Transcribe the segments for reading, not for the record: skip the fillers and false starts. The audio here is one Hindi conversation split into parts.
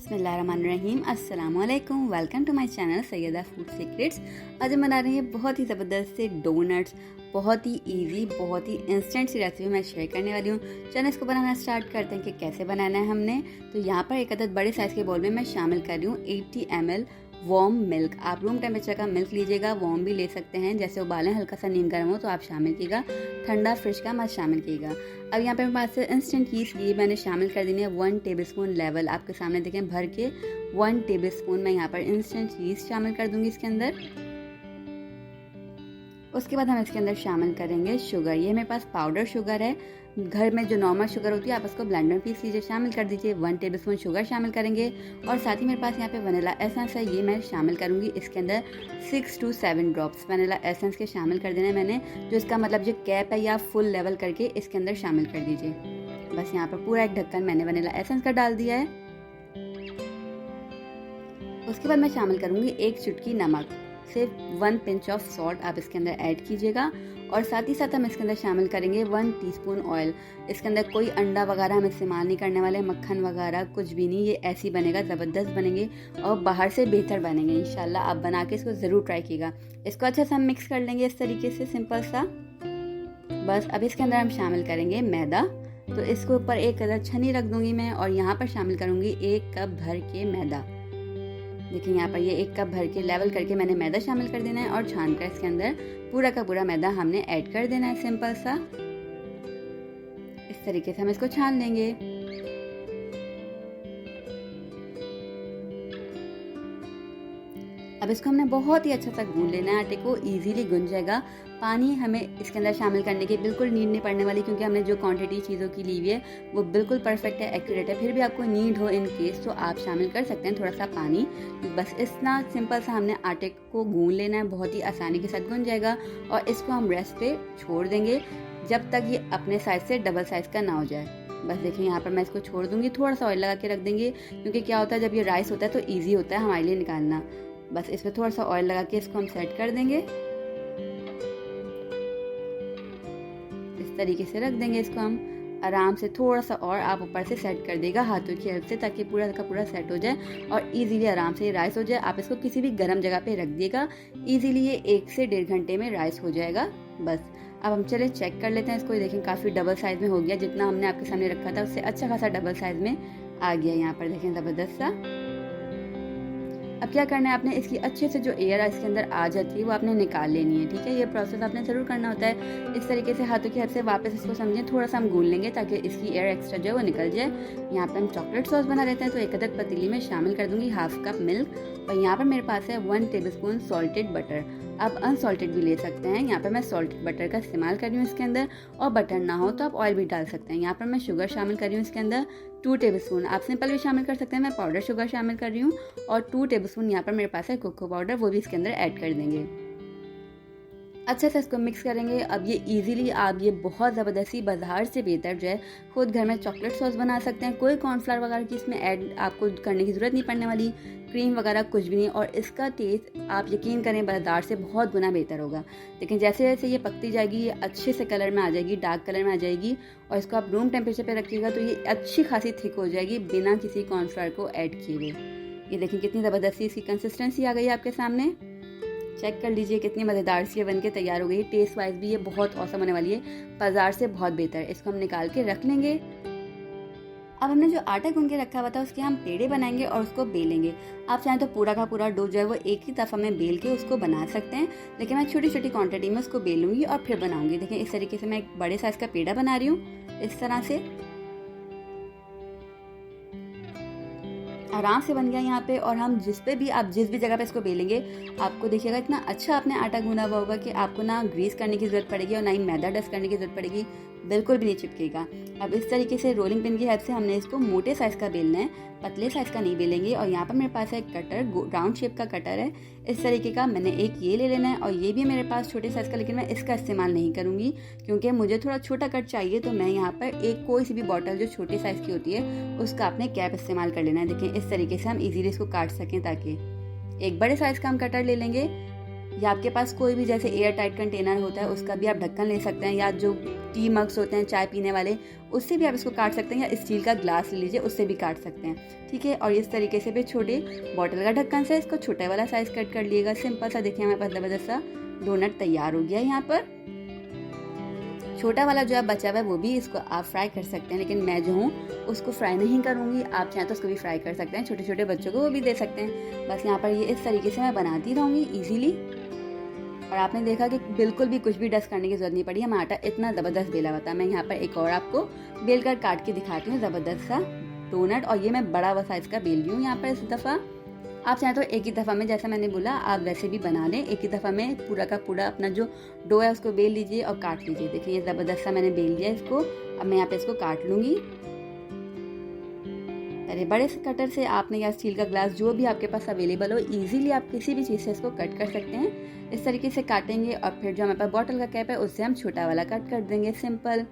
बिस्मिल्लाहिर्रहमानिर्रहीम, अस्सलामुअलैकुम। Welcome to my channel Syeda food secrets. आज हम बना रहे हैं बहुत ही ज़बरदस्त से डोनट्स। बहुत ही इजी, बहुत ही इंस्टेंट सी रेसिपी मैं शेयर करने वाली हूँ। चलो इसको बनाना स्टार्ट करते हैं कि कैसे बनाना है हमने। तो यहाँ पर एक अदद बड़े साइज़ के बोल में मैं शामिल कर रही हूँ 80 ml वार्म मिल्क। आप रूम टेम्परेचर का मिल्क लीजिएगा, वार्म भी ले सकते हैं। जैसे उबालें हल्का सा नीम गर्म हो तो आप शामिल कीजिएगा, ठंडा फ्रिज का मत शामिल कीजिएगा। अब यहाँ पे मेरे पास इंस्टेंट यीस्ट ये मैंने शामिल कर दी है 1 टेबलस्पून लेवल। आपके सामने देखें भर के 1 टेबलस्पून मैं यहाँ पर इंस्टेंट यीस्ट शामिल कर दूंगी इसके अंदर। उसके बाद हम इसके अंदर शामिल करेंगे शुगर। ये मेरे पास पाउडर शुगर है, घर में जो नॉर्मल शुगर होती है आप उसको ब्लेंडर में पीस लीजिए, शामिल कर दीजिए। 1 टेबलस्पून शुगर शामिल करेंगे और साथ ही मेरे पास यहाँ पे वनीला एसेंस है, ये मैं शामिल करूँगी इसके अंदर 6 to 7 ड्रॉप्स वनीला एसेंस के शामिल कर देना है मैंने। जो इसका मतलब जो कैप है या फुल लेवल करके इसके अंदर शामिल कर दीजिए। बस यहाँ पर पूरा एक ढक्कन मैंने वनीला एसेंस का डाल दिया है। उसके बाद मैं शामिल करूँगी 1 चुटकी नमक, सिर्फ 1 पिंच ऑफ सॉल्ट आप इसके अंदर ऐड कीजिएगा। और साथ ही साथ हम इसके अंदर शामिल करेंगे 1 टीस्पून ऑयल। इसके अंदर कोई अंडा वगैरह हम इस्तेमाल नहीं करने वाले, मक्खन वगैरह कुछ भी नहीं। ये ऐसी बनेगा, ज़बरदस्त बनेंगे और बाहर से बेहतर बनेंगे इंशाल्लाह। आप बना के इसको ज़रूर ट्राई कीजिएगा। इसको अच्छे से हम मिक्स कर लेंगे इस तरीके से, सिंपल सा। बस अब इसके अंदर हम शामिल करेंगे मैदा। तो इसके ऊपर एक अदद छन्नी रख दूंगी मैं और यहाँ पर शामिल करूँगी 1 कप भर के मैदा। देखिए यहाँ पर ये 1 कप भर के लेवल करके मैंने मैदा शामिल कर देना है और छान कर इसके अंदर पूरा का पूरा मैदा हमने ऐड कर देना है, सिंपल सा। इस तरीके से हम इसको छान लेंगे। अब इसको हमने बहुत ही अच्छा सा गूंद लेना है, आटे को इजीली गूंज जाएगा। पानी हमें इसके अंदर शामिल करने की बिल्कुल नीड नहीं पड़ने वाली, क्योंकि हमने जो क्वांटिटी चीज़ों की ली हुई है वो बिल्कुल परफेक्ट है, एक्यूरेट है। फिर भी आपको नीड हो इन केस तो आप शामिल कर सकते हैं थोड़ा सा पानी। बस इतना सिंपल सा हमने आटे को गूंद लेना है, बहुत ही आसानी के साथ गूंज जाएगा। और इसको हम रेस्ट पे छोड़ देंगे जब तक ये अपने साइज से डबल साइज का ना हो जाए। बस देखिए यहाँ पर मैं इसको छोड़ दूंगी, थोड़ा सा ऑयल लगा के रख देंगे, क्योंकि क्या होता है जब ये राइस होता है तो ईजी होता है हमारे लिए निकालना। बस इस पर थोड़ा सा ऑयल लगा के इसको हम सेट कर देंगे। इस तरीके से रख देंगे इसको हम आराम से। थोड़ा सा और आप ऊपर से सेट कर देगा हाथों की हेल्प से, ताकि पूरा का पूरा सेट हो जाए और इजीली आराम से राइस हो जाए। आप इसको किसी भी गर्म जगह पे रख दिएगा, इजीली ये 1 से 1.5 घंटे में राइस हो जाएगा। बस अब हम चले चेक कर लेते हैं इसको। देखें काफ़ी डबल साइज में हो गया, जितना हमने आपके सामने रखा था उससे अच्छा खासा डबल साइज में आ गया। यहाँ पर देखें ज़बरदस्त सा। अब क्या करना है, आपने इसकी अच्छे से जो एयर इसके अंदर आ जाती है वो आपने निकाल लेनी है, ठीक है। ये प्रोसेस आपने ज़रूर करना होता है। इस तरीके से हाथों की हेल्प से वापस इसको समझें, थोड़ा सा हम गूंद लेंगे ताकि इसकी एयर एक्स्ट्रा जो है वो निकल जाए। यहाँ पे हम चॉकलेट सॉस बना लेते हैं। तो एक अदद पतीली में शामिल कर दूंगी 1/2 कप मिल्क और यहाँ पर मेरे पास है 1 टेबलस्पून सॉल्टेड बटर। आप अनसॉल्टेड भी ले सकते हैं। यहाँ पर मैं सॉल्टेड बटर का इस्तेमाल कर रही हूँ इसके अंदर, और बटर ना हो तो आप ऑयल भी डाल सकते हैं। यहाँ पर मैं शुगर शामिल कर रही हूँ इसके अंदर 2 टेबलस्पून। आप सिंपल भी शामिल कर सकते हैं, मैं पाउडर शुगर शामिल कर रही हूँ। और 2 टेबलस्पून यहाँ पर मेरे पास है कोको पाउडर, वो भी इसके अंदर ऐड कर देंगे। अच्छे से इसको मिक्स करेंगे। अब ये इजीली आप ये बहुत ज़बरदस्ती बाजार से बेहतर जो है खुद घर में चॉकलेट सॉस बना सकते हैं। कोई कॉर्नफ्लावर वगैरह की इसमें ऐड आपको करने की ज़रूरत नहीं पड़ने वाली, क्रीम वगैरह कुछ भी नहीं। और इसका टेस्ट आप यकीन करें बाजार से बहुत गुना बेहतर होगा। लेकिन जैसे जैसे ये पकती जाएगी ये अच्छे से कलर में आ जाएगी, डार्क कलर में आ जाएगी। और इसको आप रूम टेम्परेचर पे रखिएगा तो ये अच्छी खासी थिक हो जाएगी बिना किसी कॉर्नफ्लावर को ऐड किए हुए। ये देखिए कितनी ज़बरदस्ती इसकी कंसिस्टेंसी आ गई है आपके सामने। चेक कर लीजिए कितनी मज़ेदार सी बन के तैयार हो गई है। टेस्ट वाइज भी ये बहुत औसम होने वाली है, बाजार से बहुत बेहतर। इसको हम निकाल के रख लेंगे। अब हमने जो आटा गूंद के रखा हुआ था उसके हम पेड़े बनाएंगे और उसको बेलेंगे। आप चाहें तो पूरा का पूरा डो जो है वो एक ही दफ़ा में बेल के उसको बना सकते हैं, लेकिन मैं छोटी छोटी क्वांटिटी में उसको बेलूंगी और फिर बनाऊंगी। देखिए इस तरीके से मैं एक बड़े साइज़ का पेड़ा बना रही हूँ। इस तरह से आराम से बन गया यहाँ पे। और हम जिस भी जगह पे इसको बेलेंगे आपको देखिएगा इतना अच्छा आपने आटा गूंदा हुआ होगा कि आपको ना ग्रीस करने की ज़रूरत पड़ेगी और ना ही मैदा डस्ट करने की ज़रूरत पड़ेगी, बिल्कुल भी नहीं चिपकेगा। अब इस तरीके से रोलिंग पिन की हेल्प से हमने इसको मोटे साइज़ का बेलना है, पतले साइज़ का नहीं बेलेंगे। और यहाँ पर मेरे पास एक कटर, राउंड शेप का कटर है इस तरीके का, मैंने एक ये ले लेना है। और ये भी मेरे पास छोटे साइज़ का, लेकिन मैं इसका इस्तेमाल नहीं करूँगी क्योंकि मुझे थोड़ा छोटा कट चाहिए। तो मैं यहाँ पर एक कोई सी भी बॉटल जो छोटी साइज़ की होती है उसका अपने कैप इस्तेमाल कर लेना है। देखिए इस तरीके से हम इजीली इसको काट सकें, ताकि एक बड़े साइज़ का हम कटर ले लेंगे या आपके पास कोई भी जैसे एयर टाइट कंटेनर होता है उसका भी आप ढक्कन ले सकते हैं, या जो टी मग्स होते हैं चाय पीने वाले उससे भी आप इसको काट सकते हैं, या स्टील का ग्लास ले लीजिए उससे भी काट सकते हैं। ठीक है, और इस तरीके से भी छोटे बॉटल का ढक्कन से इसको छोटे वाला साइज कट कर लिएगा। सिंपल सा देखिए हमारे पास ज़बरदस्त सा डोनट तैयार हो गया है। यहाँ पर छोटा वाला जो है बचा हुआ है वो भी इसको आप फ्राई कर सकते हैं, लेकिन मैं जो हूँ उसको फ्राई नहीं करूँगी। आप चाहें तो उसको भी फ्राई कर सकते हैं, छोटे छोटे बच्चों को वो भी दे सकते हैं। बस यहाँ पर ये इस तरीके से मैं बनाती रहूँगी ईजीली। और आपने देखा कि बिल्कुल भी कुछ भी डस्ट करने की जरूरत नहीं पड़ी, हमारा आटा इतना ज़बरदस्त बेला हुआ था। मैं यहाँ पर एक और आपको बेल कर काट के दिखाती हूँ ज़बरदस्त सा डोनट, और ये मैं बड़ा साइज़ का बेल रही हूँ यहाँ पर इस दफ़ा। आप चाहें तो एक ही दफ़ा में, जैसा मैंने बोला, आप वैसे भी बना लें। एक ही दफ़ा में पूरा का पूरा अपना जो डो है उसको बेल लीजिए और काट लीजिए। देखिए ये ज़बरदस्त सा मैंने बेल लिया इसको। अब मैं यहाँ पे इसको काट लूँगी। अरे बड़े से कटर से आपने या स्टील का ग्लास जो भी आपके पास अवेलेबल हो, इजीली आप किसी भी चीज़ से इसको कट कर सकते हैं। इस तरीके से काटेंगे और फिर जो हमारे पास बॉटल का कैप है उससे हम छोटा वाला कट कर देंगे। सिंपल।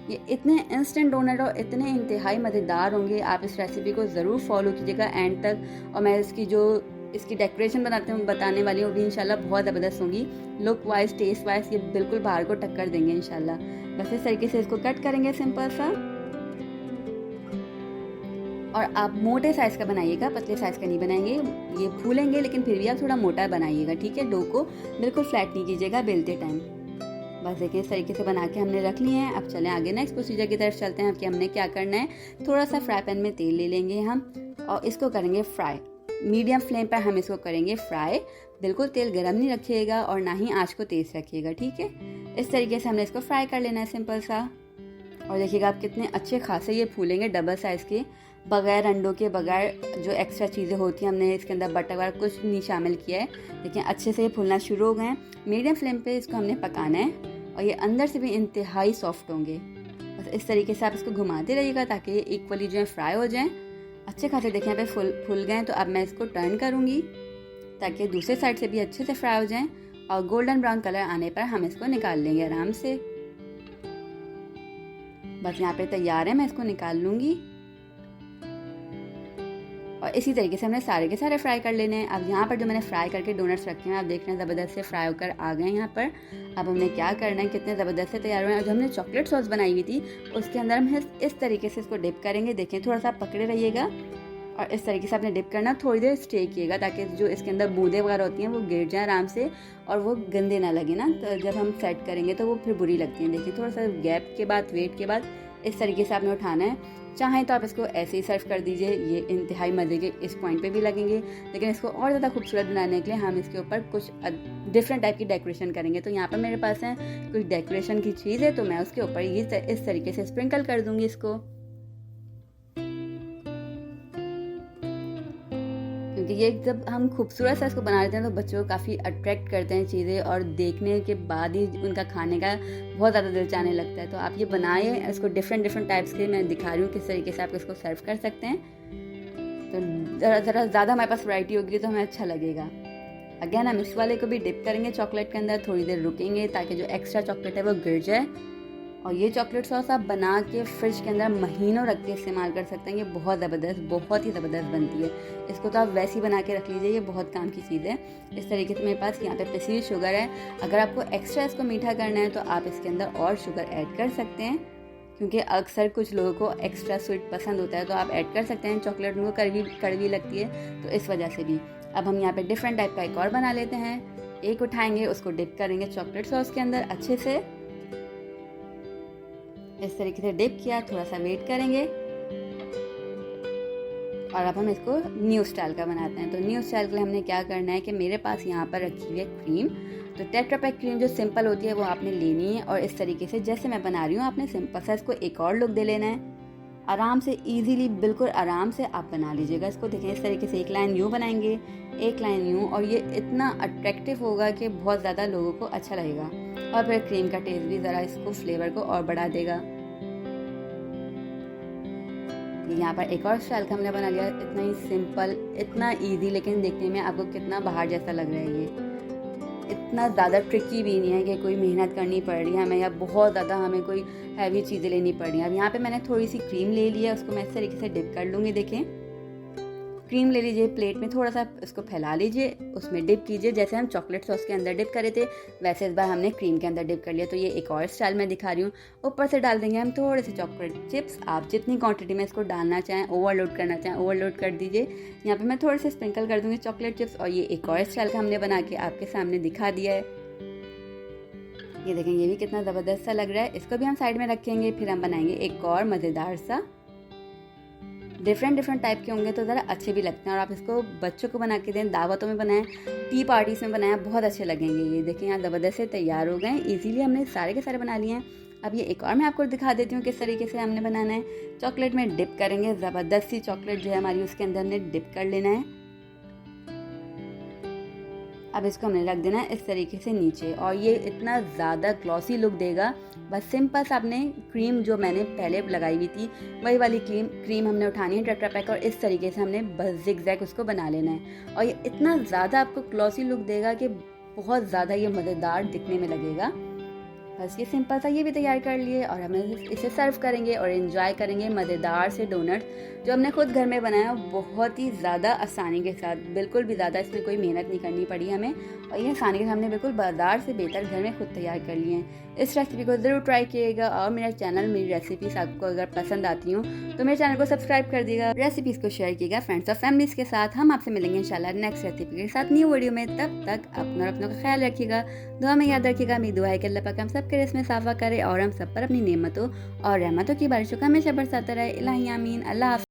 ये इतने इंस्टेंट डोनट और इतने इंतहाई मज़ेदार होंगे, आप इस रेसिपी को ज़रूर फॉलो कीजिएगा एंड तक। और मैं इसकी डेकोरेशन बताने वाली हूँ भी इंशाल्लाह बहुत ज़बरदस्त होंगी। लुक वाइज, टेस्ट वाइज ये बिल्कुल बाहर को टक्कर देंगे इंशाल्लाह। बस इस तरीके से इसको कट करेंगे सिंपल सा। और आप मोटे साइज़ का बनाइएगा, पतले साइज़ का नहीं बनाएंगे, ये फूलेंगे, लेकिन फिर भी आप थोड़ा मोटा बनाइएगा। ठीक है, डो को बिल्कुल फ्लैट नहीं कीजिएगा बेलते टाइम। बस देखिए इस तरीके से बना के हमने रख लिए हैं। अब चलें आगे नेक्स्ट प्रोसीजर की तरफ चलते हैं। अब कि हमने क्या करना है, थोड़ा सा फ्राई पैन में तेल ले लेंगे हम और इसको करेंगे फ्राई। मीडियम फ्लेम पर हम इसको करेंगे फ्राई। बिल्कुल तेल गर्म नहीं रखिएगा और ना ही आँच को तेज रखिएगा। ठीक है, इस तरीके से हमने इसको फ्राई कर लेना है सिंपल सा। और देखिएगा आप कितने अच्छे खासे ये फूलेंगे, डबल साइज़ के, बगैर अंडों के, बगैर जो एक्स्ट्रा चीज़ें होती हैं, हमने इसके अंदर बटर वगैरह कुछ नहीं शामिल किया है। देखिए अच्छे से ये फूलना शुरू हो गए हैं। मीडियम फ्लेम पे इसको हमने पकाना है और ये अंदर से भी इंतहाई सॉफ्ट होंगे। बस इस तरीके से आप इसको घुमाते रहिएगा ताकि ये इक्वली जो है फ्राई हो जाएं। अच्छे खासे देखिए यहाँ पे फूल गए हैं। तो अब मैं इसको टर्न करूँगी ताकि दूसरे साइड से भी अच्छे से फ्राई हो जाएं और गोल्डन ब्राउन कलर आने पर हम इसको निकाल लेंगे आराम से। बस यहाँ पे तैयार है, मैं इसको निकाल लूँगी। और इसी तरीके से हमने सारे के सारे फ्राई कर लेने हैं। अब यहाँ पर जो मैंने फ्राई करके डोनट्स रखे हैं आप देख रहे हैं ज़बरदस्त से फ्राई होकर आ गए हैं यहाँ पर। अब हमने क्या करना है, कितने ज़बरदस्त से तैयार हुए हैं। और जो हमने चॉकलेट सॉस बनाई हुई थी उसके अंदर हम इस तरीके से इसको डिप करेंगे। देखें थोड़ा सा पकड़े रहिएगा और इस तरीके से आपने डिप करना, थोड़ी देर स्टे किएगा ताकि जो इसके अंदर बूंदें वगैरह होती हैं वो गिर जाएँ आराम से और वो गंदे ना लगे ना। तो जब हम सेट करेंगे तो वो फिर बुरी लगती हैं। देखिए थोड़ा सा गैप के बाद, वेट के बाद इस तरीके से आपने उठाना है। चाहें तो आप इसको ऐसे ही सर्व कर दीजिए, ये इंतहाई मज़े के इस पॉइंट पे भी लगेंगे। लेकिन इसको और ज़्यादा खूबसूरत बनाने के लिए हम इसके ऊपर कुछ डिफरेंट टाइप की डेकोरेशन करेंगे। तो यहाँ पर मेरे पास है कुछ डेकोरेशन की चीज़ है, तो मैं उसके ऊपर ये इस तरीके से स्प्रिंकल कर दूंगी इसको, क्योंकि ये जब हम खूबसूरत सा इसको बना लेते हैं तो बच्चों को काफ़ी अट्रैक्ट करते हैं चीज़ें और देखने के बाद ही उनका खाने का बहुत ज़्यादा दिल चाहने लगता है। तो आप ये बनाए इसको डिफरेंट टाइप्स के, मैं दिखा रही हूँ किस तरीके से आप इसको सर्व कर सकते हैं। तो ज़रा ज़्यादा हमारे पास वैरायटी होगी तो हमें अच्छा लगेगा। अगेन हम इस वाले को भी डिप करेंगे चॉकलेट के अंदर, थोड़ी देर रुकेंगे ताकि जो एक्स्ट्रा चॉकलेट है वो गिर जाए। और ये चॉकलेट सॉस आप बना के फ्रिज के अंदर महीनों रख के इस्तेमाल कर सकते हैं। ये बहुत ही ज़बरदस्त बनती है। इसको तो आप वैसे ही बना के रख लीजिए, ये बहुत काम की चीज़ है। इस तरीके से मेरे पास यहाँ पे पिसी हुई शुगर है। अगर आपको एक्स्ट्रा इसको मीठा करना है तो आप इसके अंदर और शुगर ऐड कर सकते हैं, क्योंकि अक्सर कुछ लोगों को एक्स्ट्रा स्वीट पसंद होता है तो आप ऐड कर सकते हैं। चॉकलेट उनको कड़वी लगती है तो इस वजह से भी। अब हम यहाँ पे डिफरेंट टाइप का एक और बना लेते हैं। एक उठाएंगे, उसको डिप करेंगे चॉकलेट सॉस के अंदर अच्छे से, इस तरीके से डिप किया, थोड़ा सा वेट करेंगे। और अब हम इसको न्यू स्टाइल का बनाते हैं। तो न्यू स्टाइल के लिए हमने क्या करना है कि मेरे पास यहाँ पर रखी हुई है क्रीम। तो टेट्रा पैक क्रीम जो सिंपल होती है वो आपने लेनी है और इस तरीके से जैसे मैं बना रही हूँ आपने सिंपल सा इसको एक और लुक दे लेना है। आराम से, इजीली, बिल्कुल आराम से आप बना लीजिएगा इसको। देखें इस तरीके से एक लाइन यूँ बनाएंगे, एक लाइन यूँ, और ये इतना अट्रैक्टिव होगा कि बहुत ज़्यादा लोगों को अच्छा लगेगा। और फिर क्रीम का टेस्ट भी ज़रा इसको फ्लेवर को और बढ़ा देगा। यहाँ पर एक और स्टाइल का हमने बना लिया, इतना ही सिंपल, इतना इजी, लेकिन देखने में आपको कितना बाहर जैसा लग रहा है। ये इतना ज़्यादा ट्रिकी भी नहीं है कि कोई मेहनत करनी पड़ रही है हमें या बहुत ज़्यादा हमें कोई हैवी चीज़ें लेनी पड़ रही हैं। अब यहाँ पे मैंने थोड़ी सी क्रीम ले ली है, उसको मैं इस तरीके से डिप कर लूँगी। देखें क्रीम ले लीजिए, प्लेट में थोड़ा सा इसको फैला लीजिए, उसमें डिप कीजिए। जैसे हम चॉकलेट सॉस के अंदर डिप करे थे वैसे इस बार हमने क्रीम के अंदर डिप कर लिया। तो ये एक और स्टाइल मैं दिखा रही हूँ। ऊपर से डाल देंगे हम थोड़े से चॉकलेट चिप्स। आप जितनी क्वांटिटी में इसको डालना चाहें, ओवरलोड करना चाहें ओवरलोड कर दीजिए। यहाँ पे मैं थोड़े से स्प्रिंकल कर दूँगी चॉकलेट चिप्स। और ये एक और स्टाइल का हमने बना के आपके सामने दिखा दिया है। ये देखें, ये भी कितना ज़बरदस्त सा लग रहा है। इसको भी हम साइड में रखेंगे। फिर हम बनाएंगे एक और मज़ेदार सा। डिफरेंट टाइप के होंगे तो ज़रा अच्छे भी लगते हैं। और आप इसको बच्चों को बना के दें, दावतों में बनाएं, टी पार्टीज में बनाएं, बहुत अच्छे लगेंगे। ये देखिए यहाँ ज़बरदस्त से तैयार हो गए। इजीली हमने सारे के सारे बना लिए हैं। अब ये एक और मैं आपको दिखा देती हूँ किस तरीके से हमने बनाना है। चॉकलेट में डिप करेंगे, ज़बरदस्त सी चॉकलेट जो है हमारी उसके अंदर हमने डिप कर लेना है। अब इसको हमने रख देना है इस तरीके से नीचे। और ये इतना ज़्यादा ग्लॉसी लुक देगा। बस सिंपल सा आपने क्रीम जो मैंने पहले लगाई हुई थी वही वाली क्रीम हमने उठानी है टेट्रा पैक, और इस तरीके से हमने बस जिगजैग उसको बना लेना है। और ये इतना ज़्यादा आपको ग्लॉसी लुक देगा कि बहुत ज़्यादा ये मज़ेदार दिखने में लगेगा। बस ये सिंपल सा ये भी तैयार कर लिए और हम इसे सर्व करेंगे और एंजॉय करेंगे मज़ेदार से डोनट जो हमने खुद घर में बनाया, बहुत ही ज़्यादा आसानी के साथ। बिल्कुल भी ज़्यादा इसमें कोई मेहनत नहीं करनी पड़ी हमें। और ये आसानी के साथ हमने बिल्कुल बाजार से बेहतर घर में खुद तैयार कर लिए हैं। इस रेसिपी को ज़रूर ट्राई कीजिएगा। और मेरा चैनल, मेरी रेसिपीज़ आपको अगर पसंद आती हूँ तो मेरे चैनल को सब्सक्राइब कर दिएगा, रेसिपीज़ को शेयर कीजिएगा फ्रेंड्स और फैमिलीज़ के साथ। हम आपसे मिलेंगे इंशाल्लाह नेक्स्ट रेसिपी के साथ न्यू वीडियो में। तब तक अपना और अपनों का ख्याल रखिएगा, दुआ में याद रखिएगा। मेरी दुआ है कि अल्लाह पाक हम सब के रिज़्क़ में इज़ाफ़ा करे और हम सब पर अपनी नेमतों और रहमतों की बारिशों का हमेशा बरसाता रहे। इलाही आमीन। अल्लाह हाफ़िज़।